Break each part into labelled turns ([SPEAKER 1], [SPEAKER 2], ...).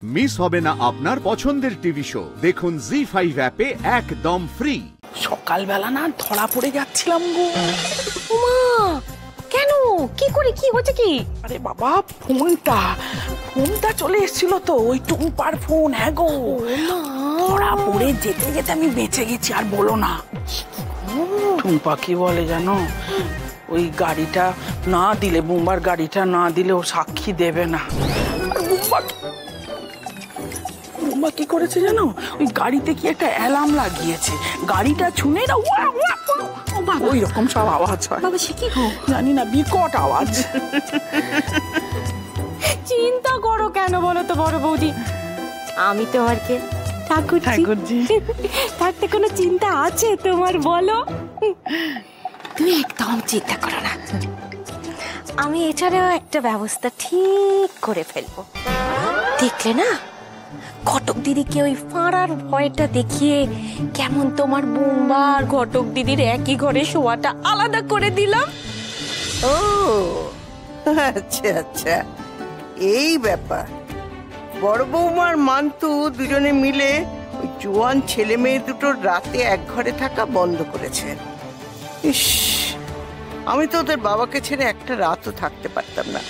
[SPEAKER 1] Miss হবে না আপনার পছন্দের টিভি শো। দেখুন জি5 অ্যাপে একদম ফ্রি।
[SPEAKER 2] সকালবেলা না ধরা পড়ে যাচ্ছিলাম গো।
[SPEAKER 3] উমা, কেন? কি করে, কি হচ্ছে কি?
[SPEAKER 2] আরে বাবা, ফোনটা চলে এসেছিল তো, ওই টুম্পার ফোন। হ্যাঁ গো, ধরা পড়ে যেতে যেতে আমি বেঁচে গেছি। আর বলো না, টুম্পা কি বলে জানো, ওই গাড়িটা না দিলে, বুম্বার গাড়িটা না দিলে ও সাক্ষী দেবে না। আর বুম্বা কি করেছে জানো, ওই গাড়িতে কি একটা অ্যালার্ম লাগিয়েছে, গাড়িটা ছুঁয়ে না ওই রকম সব আওয়াজ হয়।
[SPEAKER 3] বাবা সে কি গো?
[SPEAKER 2] জানি না, বিকট আওয়াজ।
[SPEAKER 3] চিন্তা করো কেন বলো তো বড় বৌদি, আমি তোমার কে ঠাকুরজি থাকতে কোনো চিন্তা আছে তোমার বলো? তুমি একদম চিন্তা করো না, আমি এছাড়াও একটা ব্যবস্থা ঠিক করে ফেলবো। দেখলে না, ঘটক দিদিকে ওই ফাঁড়ার ভয়টা দেখিয়ে কেমন তোমার বুম্বা আর ঘটক দিদির একই ঘরে শোয়াটা আলাদা করে দিলাম।
[SPEAKER 4] ও আচ্ছা আচ্ছা, এই ব্যাপার। বড় বৌমার মান্তু দুজনে মিলে ওই জোয়ান ছেলে মেয়ে দুটোর রাতে এক ঘরে থাকা বন্ধ করেছে। ইস, আমি তো ওদের বাবাকে ছেড়ে একটা রাতও থাকতে পারতাম না।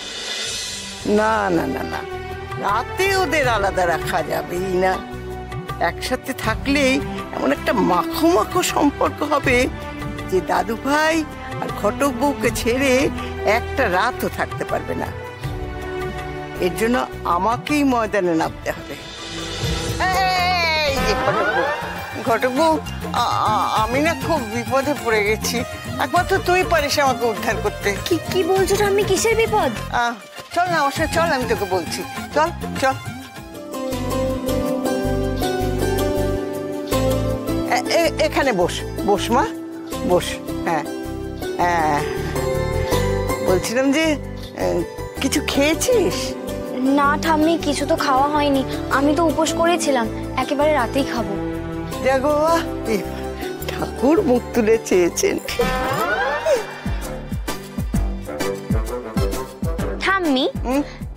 [SPEAKER 4] না না না না, রাতে ওদের আলাদা রাখা যাবেই না। একসাথে থাকলেই এমন একটা মাখো মাখো সম্পর্ক হবে যে দাদু ভাই আর ঘটক বউকে ছেড়ে একটা রাতও থাকতে পারবে না। এর জন্য আমাকেই ময়দানে নামতে হবে। ঘটক বউ, আমি না খুব বিপদে পড়ে গেছি, একবার তো তুই পারিস আমাকে উদ্ধার করতে।
[SPEAKER 3] কি বলছো আমি? কিসের বিপদ?
[SPEAKER 4] চল না আমার সাথে চল, আমি তোকে বলছি। চল চল, এখানে বস, বস মা, বস। হ্যাঁ হ্যাঁ, বলছিলাম যে কিছু খেয়েছিস?
[SPEAKER 5] না ঠাম্মি, কিছু তো খাওয়া হয়নি, আমি তো উপোস করেছিলাম, একেবারে রাতেই খাবো।
[SPEAKER 4] দেখো ঠাকুর মুখ তুলে চেয়েছেন।
[SPEAKER 5] ঠাম্মি,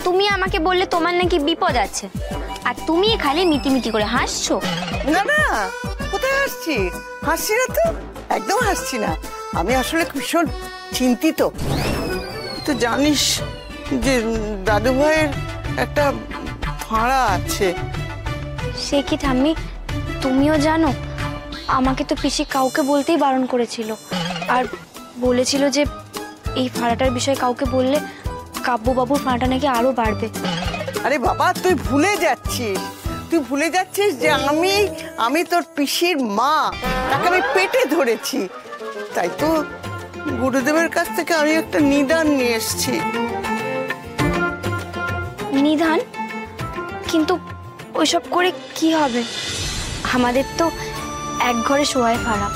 [SPEAKER 5] তুমি আমাকে বললে তোমার নাকি বিপদ আছে, আর তুমি এখানে মিটিমিটি করে হাসছো।
[SPEAKER 4] না না, কোথায় হাসছি? হাসছি না তো, একদম হাসছি না। আমি আসলে ভীষণ চিন্তিত। তো জানিস যে দাদু ভাইয়ের একটা ফাঁড়া আছে।
[SPEAKER 5] সে কি ঠাম্মি, তুমিও জানো? আমাকে তো পিসি কাউকে বলতেই বারণ করেছিল, আর বলেছিল যে এই ফাঁড়াটার বিষয়ে কাউকে বললে কাব্যবাবুর ফাঁড়াটা নাকি আরো বাড়বে।
[SPEAKER 4] আরে বাবা, তুই ভুলে যাচ্ছিস যে আমি তোর পিসির মা, তাকে আমি পেটে ধরেছি। তাই তো গুরুদেবের কাছ থেকে আমি একটা নিদান নিয়ে এসেছি।
[SPEAKER 5] নিধান? কিন্তু ওইসব করে কি হবে? আমাদের তো এক ঘরে শোয়ায় ফাঁড়া,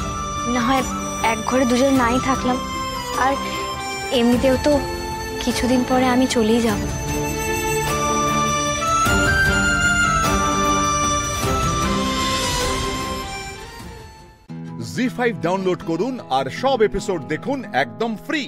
[SPEAKER 5] না হয় এক ঘরে দুজন নাই থাকলাম। আর এমনিতেও তো কিছুদিন পরে আমি চলেই যাব।
[SPEAKER 1] জি5 ডাউনলোড করুন আর সব এপিসোড দেখুন একদম ফ্রি।